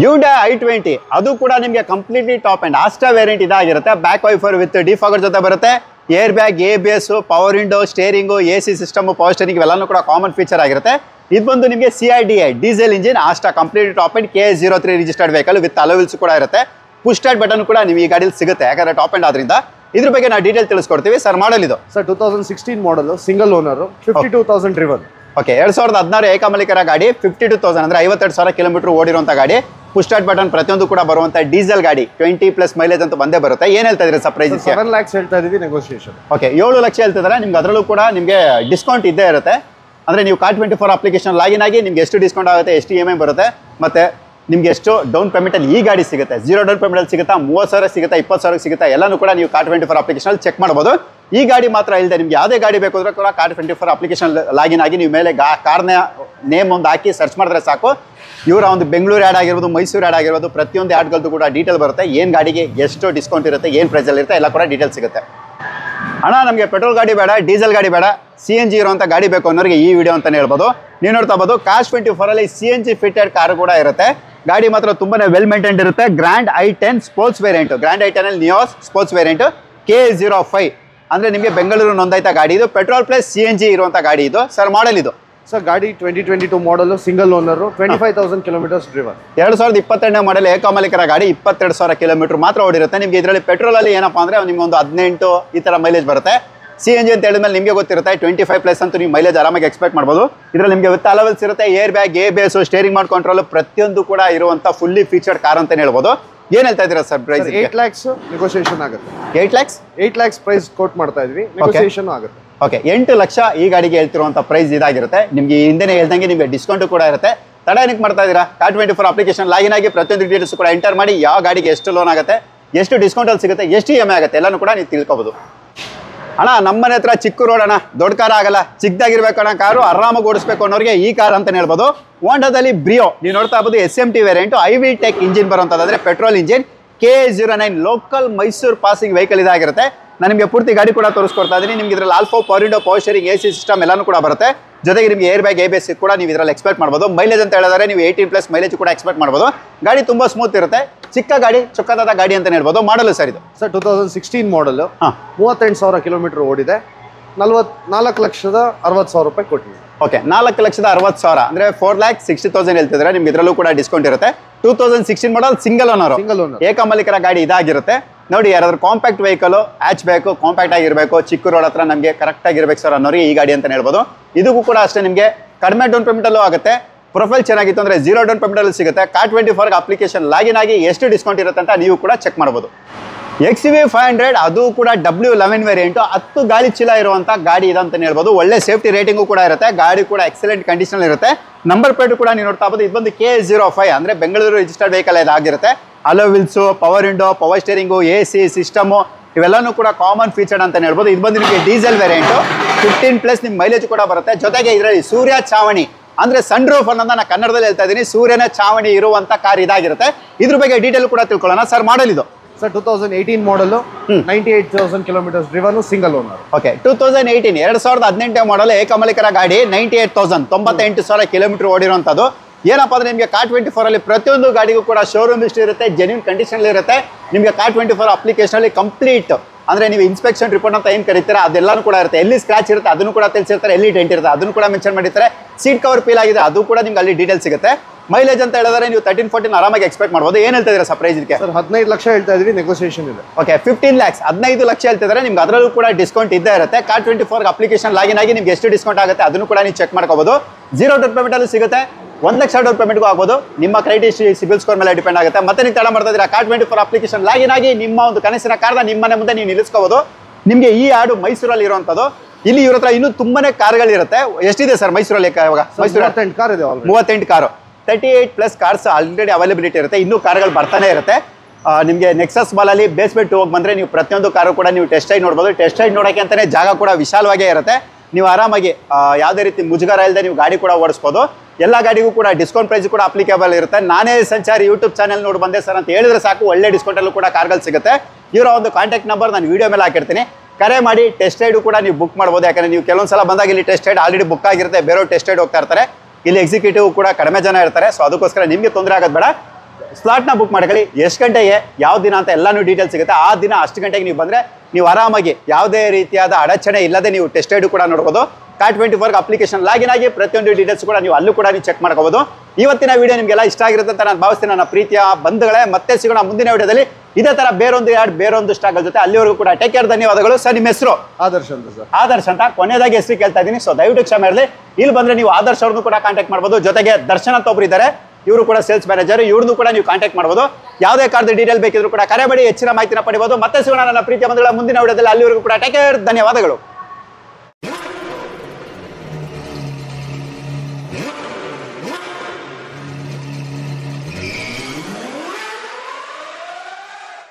Hyundai i20, ಅದು ಕೂಡ ನಿಮಗೆ completely top and Asta variant ಇದಾಗಿರುತ್ತೆ. ಬ್ಯಾಕ್ ವೈಫರ್ ವಿತ್ ಡಿಫಾಗರ್ ಜೊತೆ ಬರುತ್ತೆ. Air bag, ABS, power window, steering, AC system, power steering ಇವೆಲ್ಲನೂ ಕೂಡ ಕಾಮನ್ ಫೀಚರ್ ಆಗಿರುತ್ತೆ. ಇದು ಬಂದು ನಿಮಗೆ CIDI diesel engine, Asta complete top and K03 registered vehicle with alloy wheels ಕೂಡ ಇರುತ್ತೆ. ಪುಷ್ ಸ್ಟಾರ್ಟ್ ಬಟನ್ ಕೂಡ ನೀವು ಈ ಗಾಡಿಯಲ್ಲಿ ಸಿಗುತ್ತೆ, ಯಾಕಂದ್ರೆ ಟಾಪ್ ಅಂಡ್ ಆದ್ರಿಂದ. ಇದ್ರ ಬಗ್ಗೆ ನಾವು ಡೀಟೇಲ್ ತಿಳಿಸ್ಕೊಡ್ತೀವಿ. ಸರ್ ಮಾಡಲ್ ಇದು? ಸರ್ 2016 ಮಾಡಲ್, ಸಿಂಗಲ್ ಓನರ್, 52,000 ಡ್ರಿವನ್. ಓಕೆ, 2016 ಏಕಮಾಲೀಕರ ಗಾಡಿ, 52,000 ಅಂದ್ರೆ 52,000 ಕಿಲೋಮೀಟರ್ ಓಡಿರುವಂತ ಗಾಡಿ. ಪುಷ್ ಸ್ಟಾರ್ಟ್ ಬಟನ್ ಪ್ರತಿಯೊಂದು ಕೂಡ ಬರುವಂತ ಡೀಸೆಲ್ ಗಾಡಿ. 20+ ಮೈಲೇಜ್ ಅಂತ ಬಂದೇ ಬರುತ್ತೆ. ಏನ್ ಹೇಳ್ತಾ ಇದ್ರಿ ಸರ್ ಪ್ರೈಸ್? 7 lakhs ಹೇಳ್ತಾ ಇದೀವಿ ನೆಗೋಷಿಯೇಷನ್. ಓಕೆ, 7 ಲಕ್ಷ ಹೇಳ್ತಿದ್ದಾರೆ. ನಿಮ್ಗೆ ಅದರಲ್ಲೂ ಕೂಡ ನಿಮಗೆ ಡಿಸ್ಕೌಂಟ್ ಇದ್ದೇ ಇರುತ್ತೆ. ಅಂದ್ರೆ ನೀವು Car24 ಅಪ್ಲಿಕೇಶನ್ ಲಾಗಿನ್ ಆಗಿ ನಿಮ್ಗೆ ಎಷ್ಟು ಡಿಸ್ಕೌಂಟ್ ಆಗುತ್ತೆ, ಎಷ್ಟು EMI ಬರುತ್ತೆ, ಮತ್ತೆ ನಿಮ್ಗೆ ಎಷ್ಟು ಡೌನ್ ಪೇಮೆಂಟ್ ಅಲ್ಲಿ ಈ ಗಾಡಿ ಸಿಗುತ್ತೆ. 0 ಡೌನ್ ಪೇಮೆಂಟ್ ಅಲ್ಲಿ ಸಿಗುತ್ತಾ, 30,000 ಸಿಗುತ್ತಾ, 20,000 ಸಿಗುತ್ತಾ, ಎಲ್ಲಾನು ಕೂಡ ನೀವು Car24 ಅಪ್ಲಿಕೇಶನ್ ಚೆಕ್ ಮಾಡಬಹುದು. ಈ ಗಾಡಿ ಮಾತ್ರ ಇಲ್ಲದೆ ನಿಮ್ಗೆ ಯಾವುದೇ ಗಾಡಿ ಬೇಕು ಅಂದ್ರೆ ಕೂಡ car24 ಅಪ್ಲಿಕೇಶನ್ ಲಾಗಿನ್ ಆಗಿ ನೀವು ಮೇಲೆ ಕಾರ್ನ ನೇಮ್ ಒಂದು ಹಾಕಿ ಸರ್ಚ್ ಮಾಡಿದ್ರೆ ಸಾಕು ಇವರ ಒಂದು ಬೆಂಗಳೂರು ಆ್ಯಡ್ ಆಗಿರ್ಬೋದು, ಮೈಸೂರು ಆ್ಯಡ್ ಆಗಿರ್ಬೋದು, ಪ್ರತಿಯೊಂದು ಆ್ಯಡ್ಗಳದ್ದು ಕೂಡ ಡೀಟೇಲ್ ಬರುತ್ತೆ. ಏನು ಗಾಡಿಗೆ ಎಷ್ಟು ಡಿಸ್ಕೌಂಟ್ ಇರುತ್ತೆ, ಏನು ಪ್ರೈಸಲ್ಲಿ ಇರುತ್ತೆ ಎಲ್ಲ ಕೂಡ ಡೀಟೇಲ್ ಸಿಗುತ್ತೆ. ಅಣ್ಣ ನಮಗೆ ಪೆಟ್ರೋಲ್ ಗಾಡಿ ಬೇಡ, ಡೀಸೆಲ್ ಗಾಡಿ ಬೇಡ, CNG ಇರುವಂಥ ಗಾಡಿ ಬೇಕು ಅನ್ನೋರಿಗೆ ಈ ವಿಡಿಯೋ ಅಂತಲೇ ಹೇಳ್ಬೋದು. ನೀವು ನೋಡ್ತಾ ಇರ್ಬೋದು Car24 CNG ಫಿಟೆಡ್ ಕಾರ್ ಕೂಡ ಇರುತ್ತೆ. ಗಾಡಿ ಮಾತ್ರ ತುಂಬಾ ವೆಲ್ ಮೇಂಟೈನ್ಡ್ ಇರುತ್ತೆ. Grand i10 sports variant, grand i10 Nios sports variant K05 ಅಂದರೆ ನಿಮಗೆ ಬೆಂಗಳೂರು ನೋಂದಾಯಿತ ಗಾಡಿ ಇದು. ಪೆಟ್ರೋಲ್ ಪ್ಲಸ್ CNG ಇರುವಂಥ ಗಾಡಿ ಇದು. ಸರ್ ಮಾಡೆಲ್ ಇದು ಸರ್ ಗಾಡಿ 2022 ಮಾಡಲು single owner, 25,000 kilometres driven. 2022 model ಏಕಮಾಲಿಕರ ಗಾಡಿ, 22,000 ಕಿಲೋಮೀಟರ್ ಮಾತ್ರ ಓಡಿರುತ್ತೆ. ನಿಮಗೆ ಇದರಲ್ಲಿ ಪೆಟ್ರೋಲಲ್ಲಿ ಏನಪ್ಪ ಅಂದರೆ ನಿಮ್ಗೆ ಒಂದು 18 ಈ ಥರ ಮೈಲೇಜ್ ಬರುತ್ತೆ. CNG ಅಂತ ಹೇಳಿದ್ಮೇಲೆ ನಿಮಗೆ ಗೊತ್ತಿರುತ್ತೆ 25+ ಅಂತೂ ನೀವು ಮೈಲೇಜ್ ಆರಾಮಾಗಿ ಎಕ್ಸ್ಪೆಕ್ಟ್ ಮಾಡ್ಬೋದು. ಇದರಲ್ಲಿ ನಿಮಗೆ ವಿತ್ ಅಲವೆನ್ಸ್ ಇರುತ್ತೆ, ಏರ್ ಬ್ಯಾಗ್, ABS, ಸ್ಟೇರಿಂಗ್ ಮಾಡ್ ಕಂಟ್ರೋಲ್ ಪ್ರತಿಯೊಂದು ಕೂಡ ಇರುವಂಥ ಫುಲ್ಲಿ ಫೀಚರ್ಡ್ ಕಾರ್ ಅಂತಲೇ ಹೇಳ್ಬೋದು. ಏನು ಹೇಳ್ತಾ ಇದ್ದೀರಾ ಸರ್ ಪ್ರೈಸ್? 8 lakhs ನೆಗೋಸಿಯೇಷನ್ ಆಗುತ್ತೆ. 8 lakhs ಪ್ರೈಸ್ ಕೋಟ್ ಮಾಡ್ತಾ ಇದ್ವಿ, ನೆಗೋಸಿಯೇಷನ್ ಆಗುತ್ತೆ. ಓಕೆ, 8 ಲಕ್ಷ ಈ ಗಾಡಿಗೆ ಹೇಳ್ತಿರುವಂಥ ಪ್ರೈಸ್ ಇದಾಗಿರುತ್ತೆ. ನಿಮಗೆ ಹಿಂದೆನೇ ಹೇಳ್ದಂಗೆ ನಿಮಗೆ ಡಿಸ್ಕೌಂಟ್ ಕೂಡ ಇರುತ್ತೆ. ತಡ ಏನಕ್ಕೆ ಮಾಡ್ತಾ ಇದ್ದೀರಾ? Car24 ಅಪ್ಲಿಕೇಶನ್ ಲಾಗಿನ್ ಆಗಿ ಪ್ರತಿಯೊಂದು ಡೀಟೇಲ್ಸ್ ಕೂಡ ಎಂಟರ್ ಮಾಡಿ ಯಾವ ಗಾಡಿಗೆ ಎಷ್ಟು ಲೋನ್ ಆಗುತ್ತೆ, ಎಷ್ಟು ಡಿಸ್ಕೌಂಟಲ್ಲಿ ಸಿಗುತ್ತೆ, ಎಷ್ಟು EMI ಆಗುತ್ತೆ ಎಲ್ಲನೂ ಕೂಡ ನೀವು ತಿಳ್ಕೊಬೋದು. ಅಣ್ಣ ನಮ್ಮನೆ ಹತ್ರ ಚಿಕ್ಕ ರೋಡ್ ಅಣ್ಣ, ದೊಡ್ಡ ಕಾರ್ ಆಗಲ್ಲ, ಚಿಕ್ಕದಾಗಿರ್ಬೇಕಣ್ಣ ಕಾರು, ಆರಾಮಾಗಿ ಓಡಿಸ್ಬೇಕು ಅನ್ನೋರಿಗೆ ಈ ಕಾರ್ ಅಂತಲೇ ಹೇಳ್ಬೋದು. ಹೋಂಡಾದಲ್ಲಿ ಬ್ರಿಯೋ ನೀವು ನೋಡ್ತಾ ಇರ್ಬೋದು, SMT variant, IV tech engine ಬರುವಂಥದ್ದಾದರೆ petrol engine, K09 local Mysuru passing vehicle ಇದಾಗಿರುತ್ತೆ. ನಾನು ನಿಮಗೆ ಪೂರ್ತಿ ಗಾಡಿ ಕೂಡ ತೋರಿಸ್ಕೊಡ್ತಾ ಇದ್ದೀನಿ. ನಿಮ್ಗೆ ಇದರಲ್ಲಿ alpha, power window, power steering, AC system ಎಲ್ಲನೂ ಕೂಡ ಬರುತ್ತೆ. ಜೊತೆಗೆ ನಿಮಗೆ ಏರ್ ಬ್ಯಾಗ್, ABS ಕೂಡ ನೀವು ಇದರಲ್ಲಿ ಎಕ್ಸ್ಪೆಕ್ಟ್ ಮಾಡ್ಬೋದು. ಮೈಲೇಜ್ ಅಂತ ಹೇಳಿದ್ರೆ ನೀವು 18+ ಮೈಲೇಜ್ ಕೂಡ ಎಕ್ಸ್ಪೆಕ್ಟ್ ಮಾಡ್ಬೋದು. ಗಾಡಿ ತುಂಬ ಸ್ಮೂತ್ ಇರುತ್ತೆ, ಚಿಕ್ಕ ಗಾಡಿ, ಚೊಕ್ಕದಾದ ಗಾಡಿ ಅಂತಲೇ ಹೇಳ್ಬೋದು. ಮಾಡಲು ಸರ್ ಇದು ಸರ್ 2016 ಮಾಡಲು, 38,000 ಕಿಲೋಮೀಟರ್ ಓಡಿದೆ, 4,60,000 ರೂಪಾಯಿ ಕೊಟ್ಟಿದೆ. ಓಕೆ, 4,60,000 ಅಂದರೆ 4,60,000 ಹೇಳ್ತಿದ್ರೆ ನಿಮ್ಗೆ ಇದರಲ್ಲೂ ಕೂಡ ಡಿಸ್ಕೌಂಟ್ ಇರುತ್ತೆ. 2016 ಮಾಡಲ್ ಸಿಂಗಲ್ ಓನರ್ ಏಕಮಾಲಿಕರ ಗಾಡಿ ಇದಾಗಿರುತ್ತೆ. ನೋಡಿ, ಯಾರಾದ್ರೂ ಕಾಂಪ್ಯಾಕ್ಟ್ ವೆಹಿಕಲ್ ಹ್ಯಾಚ್ ಬೇಕು, ಕಾಂಪ್ಯಾಕ್ಟ್ ಆಗಿರಬೇಕು, ಚಿಕ್ಕ ರೋಡ್ ಹತ್ರ ನಮಗೆ ಕರೆಕ್ಟ್ ಆಗಿರ್ಬೇಕು ಸರ್ ಅನ್ನೋರಿಗೆ ಈ ಗಾಡಿ ಅಂತಲೇ ಹೇಳ್ಬೋದು. ಇದಕ್ಕೂ ಕೂಡ ಅಷ್ಟೇ ನಿಮಗೆ ಕಡಿಮೆ ಡೌನ್ ಪೇಮೆಂಟಲ್ಲೂ ಆಗುತ್ತೆ. ಪ್ರೊಫೈಲ್ ಚೆನ್ನಾಗಿತ್ತು ಅಂದರೆ 0 ಡೌನ್ ಪೇಮೆಂಟಲ್ಲಿ ಸಿಗುತ್ತೆ. Car24 ಅಪ್ಲಿಕೇಶನ್ ಲಾಗಿನ್ ಆಗಿ ಎಷ್ಟು ಡಿಸ್ಕೌಂಟ್ ಇರುತ್ತೆ ಅಂತ ನೀವು ಕೂಡ ಚೆಕ್ ಮಾಡ್ಬೋದು. XUV 500 ಅದು ಕೂಡ W11 ವೇರಿಯಂಟು, 10 ಗಾಳಿ ಚೀಲ ಇರುವಂಥ ಗಾಡಿ ಇದೆ ಅಂತಲೇ ಹೇಳ್ಬೋದು. ಒಳ್ಳೆ ಸೇಫ್ಟಿ ರೇಟಿಂಗು ಕೂಡ ಇರುತ್ತೆ. ಗಾಡಿ ಕೂಡ ಎಕ್ಸಲೆಂಟ್ ಕಂಡೀಷನ್ ಇರುತ್ತೆ. ನಂಬರ್ ಪ್ಲೇಟ್ ಕೂಡ ನೀವು ನೋಡ್ತಾ ಇರ್ಬೋದು. ಇದು ಬಂದು K05 ಅಂದರೆ ಬೆಂಗಳೂರು ರಿಜಿಸ್ಟರ್ಡ್ ವೆಹಿಕಲ್ ಇದಾಗಿರುತ್ತೆ. Alloy wheels, power window, power steering, AC system ಇವೆಲ್ಲನೂ ಕೂಡ ಕಾಮನ್ ಫೀಚರ್ ಅಂತಲೇ ಹೇಳ್ಬೋದು. ಇದು ಬಂದು ನಿಮಗೆ ಡೀಸೆಲ್ ವೇರಿಯಂಟು, 15+ ನಿಮ್ಮ ಮೈಲೇಜ್ ಕೂಡ ಬರುತ್ತೆ. ಜೊತೆಗೆ ಇದರಲ್ಲಿ ಸೂರ್ಯ ಚಾವಣಿ ಅಂದರೆ ಸನ್ ರೂಫ್ ಅನ್ನೋದನ್ನ ನಾನು ಕನ್ನಡದಲ್ಲಿ ಹೇಳ್ತಾ ಇದ್ದೀನಿ. ಸೂರ್ಯನ ಚಾವಣಿ ಇರುವಂಥ ಕಾರ್ ಇದಾಗಿರುತ್ತೆ. ಇದ್ರ ಬಗ್ಗೆ ಡೀಟೇಲ್ ಕೂಡ ತಿಳ್ಕೊಳ್ಳೋಣ. ಸರ್ ಮಾಡಲ್ ಇದು sir 2018 model, 98,000 kilometres driven, single owner. Okay, 2018 2018 model ಏಕಮಾಲಿಕರ ಗಾಡಿ, 98,000 98,000 ಕಿಲೋಮೀಟರ್ ಓಡಿರುವಂಥದ್ದು. ಏನಪ್ಪ ಅಂದರೆ ನಿಮಗೆ Car24 ಪ್ರತಿಯೊಂದು ಗಾಡಿಗೂ ಕೂಡ ಶೋರೂಮ್ ಹಿಸ್ಟ್ರಿ ಇರುತ್ತೆ, ಜೆನ್ಯೂನ್ ಕಂಡೀಷನ್ ಇರುತ್ತೆ. ನಿಮಗೆ Car24 ಅಪ್ಲಿಕೇಶನಲ್ಲಿ ಕಂಪ್ಲೀಟ್ ಅಂದರೆ ನೀವು ಇನ್ಸ್ಪೆಕ್ಷನ್ ರಿಪೋರ್ಟ್ ಅಂತ ಏನು ಕರೀತಾರೆ ಅದೆಲ್ಲನೂ ಕೂಡ ಇರುತ್ತೆ. ಎಲ್ಲಿ ಸ್ಕ್ರಾಚ್ ಇರುತ್ತೆ ಅದನ್ನು ಕೂಡ ತಿಳಿಸಿರ್ತಾರೆ, ಎಲ್ಲಿ ಡೆಂಟ್ ಇರುತ್ತೆ ಅದನ್ನು ಕೂಡ ಮೆನ್ಷನ್ ಮಾಡಿರ್ತಾರೆ. ಸೀಟ್ ಕವರ್ ಪೀಲ್ ಆಗಿದೆ ಅದು ಕೂಡ ನಿಮ್ಗೆ ಅಲ್ಲಿ ಡೀಟೇಲ್ ಸಿಗುತ್ತೆ. ಮೈಲೇಜ್ ಅಂತ ಹೇಳಿದ್ರೆ ನೀವು 13-14 ಆರಾಮಾಗಿ ಎಕ್ಸ್ಪೆಕ್ಟ್ ಮಾಡ್ಬೋದು. ಏನು ಹೇಳ್ತಾ ಇದ್ದೀರಾ ಸರ್ ಪ್ರೈಸ್ ಇದಕ್ಕೆ? ಸರ್ 15 ಲಕ್ಷ ಹೇಳ್ತಾ ಇದ್ವಿ, ನೆಗೋಸಿಯೇಷನ್ ಇದೆ. ಓಕೆ, 15 lakhs 15 ಲಕ್ಷ ಹೇಳ್ತಿದ್ದಾರೆ. ನಿಮ್ಗೆ ಅದರಲ್ಲೂ ಕೂಡ ಡಿಸ್ಕೌಂಟ್ ಇದ್ದೇ ಇರುತ್ತೆ. Car24 ಅಪ್ಲಿಕೇಶನ್ ಲಾಗಿನ್ ಆಗಿ ನಿಮ್ಗೆ ಎಷ್ಟು ಡಿಸ್ಕೌಂಟ್ ಆಗುತ್ತೆ ಅದನ್ನು ಕೂಡ ನೀವು ಚೆಕ್ ಮಾಡ್ಕೋಬೋದು. 0 ಡೌನ್ ಪೇಮೆಂಟಲ್ಲೂ ಸಿಗುತ್ತೆ, 1 ಲಕ್ಷ ಡೌನ್ ಪೇಮೆಂಟ್ಗೂ ಆಗ್ಬೋದು. ನಿಮ್ಮ ಕ್ರೆಡಿಟ್ ಸಿಬಿಲ್ ಸ್ಕೋರ್ ಮೇಲೆ ಡಿಪೆಂಡ್ ಆಗುತ್ತೆ. ಮತ್ತೆ ನೀವು ತಡ ಮಾಡ್ತಾ ಇದ್ದೀರಾ, Car24 ಅಪ್ಲಿಕೇಶನ್ ಲಾಗಿನ್ ಆಗಿ ನಿಮ್ಮ ಒಂದು ಕನಸಿನ ಕಾರ್ನ ನಿಮ್ಮ ಮನೆ ಮುಂದೆ ನೀವು ನಿಲ್ಲಿಸ್ಕೋಬೋದು. ನಿಮಗೆ ಈ ಆಡು ಮೈಸೂರಲ್ಲಿ ಇರುವಂಥದ್ದು. ಇಲ್ಲಿ ಇವ್ರ ಹತ್ರ ಇನ್ನೂ ತುಂಬಾನೇ ಕಾರ್ಗಳಿರುತ್ತೆ. ಎಷ್ಟಿದೆ ಸರ್ ಮೈಸೂರಲ್ಲಿ? ಇವಾಗ ಮೈಸೂರು 38 ಕಾರ್ ಇದೆ, 38 ಕಾರು, 38+ ಕಾರ್ಸ್ ಆಲ್ರೆಡಿ ಅವೈಲಬಿಲಿಟಿ ಇರುತ್ತೆ. ಇನ್ನೂ ಕಾರ್ಗಳು ಬರ್ತಾನೆ ಇರುತ್ತೆ. ನಿಮಗೆ ನೆಕ್ಸಸ್ ಮಾಲಲ್ಲಿ ಬೇಸ್ಮೆಂಟ್ ಹೋಗಿ ಬಂದರೆ ನೀವು ಪ್ರತಿಯೊಂದು ಕಾರು ಕೂಡ ನೀವು ಟೆಸ್ಟ್ ರೈಡ್ ನೋಡ್ಬೋದು. ಟೆಸ್ಟ್ ರೈಡ್ ನೋಡೋಕ್ಕೆ ಅಂತಲೇ ಜಾಗ ಕೂಡ ವಿಶಾಲವಾಗೇ ಇರುತ್ತೆ. ನೀವು ಆರಾಮಾಗಿ ಯಾವುದೇ ರೀತಿ ಮುಜುಗರ ಇಲ್ಲದೆ ನೀವು ಗಾಡಿ ಕೂಡ ಓಡಿಸ್ಬೋದು. ಎಲ್ಲ ಗಾಡಿಗೂ ಕೂಡ ಡಿಸ್ಕೌಂಟ್ ಪ್ರೈಸ್ ಕೂಡ ಅಪ್ಲಿಕೇಬಲ್ ಇರುತ್ತೆ. ನಾನೇ ಸಂಚಾರಿ ಯೂಟ್ಯೂಬ್ ಚಾನಲ್ ನೋಡಿ ಬಂದೆ ಸರ್ ಅಂತ ಹೇಳಿದ್ರೆ ಸಾಕು, ಒಳ್ಳೆ ಡಿಸ್ಕೌಂಟಲ್ಲೂ ಕೂಡ ಕಾರ್ಗಳು ಸಿಗುತ್ತೆ. ಇವರ ಒಂದು ಕಾಂಟ್ಯಾಕ್ಟ್ ನಂಬರ್ ನಾನು ವೀಡಿಯೋ ಮೇಲೆ ಹಾಕಿರ್ತೀನಿ. ಕರೆ ಮಾಡಿ ಟೆಸ್ಟ್ ರೈಡು ಕೂಡ ನೀವು ಬುಕ್ ಮಾಡ್ಬೋದು. ಯಾಕಂದರೆ ನೀವು ಕೆಲವೊಂದು ಸಲ ಬಂದಾಗ ಇಲ್ಲಿ ಟೆಸ್ಟ್ ರೈಡ್ ಆಲ್ರೆಡಿ ಬುಕ್ ಆಗಿರುತ್ತೆ, ಬೇರೆಯವ್ರು ಟೆಸ್ಟ್ ರೈಡ್ ಹೋಗ್ತಾ ಇರ್ತಾರೆ. ಇಲ್ಲಿ ಎಕ್ಸಿಕ್ಯೂಟಿವ್ ಕೂಡ ಕಡಿಮೆ ಜನ ಇರ್ತಾರೆ. ಸೊ ಅದಕ್ಕೋಸ್ಕರ ನಿಮಗೆ ತೊಂದರೆ ಆಗೋದು ಬೇಡ. ಸ್ಲಾಟ್ನ ಬುಕ್ ಮಾಡ್ಕೊಳ್ಳಿ. ಎಷ್ಟು ಗಂಟೆಗೆ ಯಾವ ದಿನ ಅಂತ ಎಲ್ಲನೂ ಡೀಟೇಲ್ಸ್ ಸಿಗುತ್ತೆ. ಆ ದಿನ ಅಷ್ಟು ಗಂಟೆಗೆ ನೀವು ಬಂದರೆ ನೀವು ಆರಾಮಾಗಿ ಯಾವುದೇ ರೀತಿಯಾದ ಅಡಚಣೆ ಇಲ್ಲದೆ ನೀವು ಟೆಸ್ಟ್ ರೈಡು ಕೂಡ ನೋಡ್ಬೋದು. Car24 ಅಪ್ಲಿಕೇಶನ್ ಲಾಗಿನ್ ಆಗಿ ಪ್ರತಿಯೊಂದು ಡೀಟೇಲ್ಸ್ ಕೂಡ ನೀವು ಅಲ್ಲೂ ಕೂಡ ನೀವು ಚೆಕ್ ಮಾಡ್ಕೋಬೋದು. ಇವತ್ತಿನ ವಿಡಿಯೋ ನಿಮಗೆಲ್ಲ ಇಷ್ಟ ಆಗಿರುತ್ತೆ ಅಂತ ನಾನು ಭಾವಿಸ್ತೀನಿ ನನ್ನ ಪ್ರೀತಿಯ ಬಂಧುಗಳೇ. ಮತ್ತೆ ಸಿಗೋಣ ಮುಂದಿನ ವಿಡಿಯೋದಲ್ಲಿ ಇದೇ ಥರ ಬೇರೊಂದು ಸ್ಟಾಕ್ಗಳ ಜೊತೆ. ಅಲ್ಲಿವರೆಗೂ ಕೂಡ ಟೇಕ್ ಕೇರ್, ಧನ್ಯವಾದಗಳು. ಸರ್ ನಿಮ್ಮ ಹೆಸರು? ಆದರ್ಶ್ ಅಂತ ಸರ್. ಆದರ್ಶ್ ಅಂತ ಕೊನೆಯದಾಗಿ ಹೆಸರು ಕೇಳ್ತಾ ಇದ್ದೀನಿ. ಸೊ ದಯವಿಟ್ಟು ಕ್ಷಮೆ ಇರಲಿ. ಇಲ್ಲಿ ಬಂದರೆ ನೀವು ಆದರ್ಶ್ ಅವ್ರನ್ನೂ ಕೂಡ ಕಾಂಟ್ಯಾಕ್ಟ್ ಮಾಡ್ಬೋದು. ಜೊತೆಗೆ ದರ್ಶನ್ ಅಂತ ಒಬ್ರು ಇದ್ದಾರೆ, ಇವರು ಕೂಡ ಸೇಲ್ಸ್ ಮ್ಯಾನೇಜರ್, ಇವ್ರನ್ನೂ ಕೂಡ ನೀವು ಕಾಂಟ್ಯಾಕ್ಟ್ ಮಾಡ್ಬೋದು. ಯಾವುದೇ ಕಾರ್ದು ಡೀಟೇಲ್ ಬೇಕಿದ್ರು ಕೂಡ ಕರೆ ಮಾಡಿ ಹೆಚ್ಚಿನ ಮಾಹಿತಿನ ಪಡಿಬೋದು. ಮತ್ತೆ ಸಿಗೋಣ ನನ್ನ ಪ್ರೀತಿಯ ಬಂಧುಗಳ ಮುಂದಿನ ವಿಡಿಯೋದಲ್ಲಿ. ಅಲ್ಲಿವರೆಗೂ ಕೂಡ ಟೇಕ್ ಕೇರ್, ಧನ್ಯವಾದಗಳು.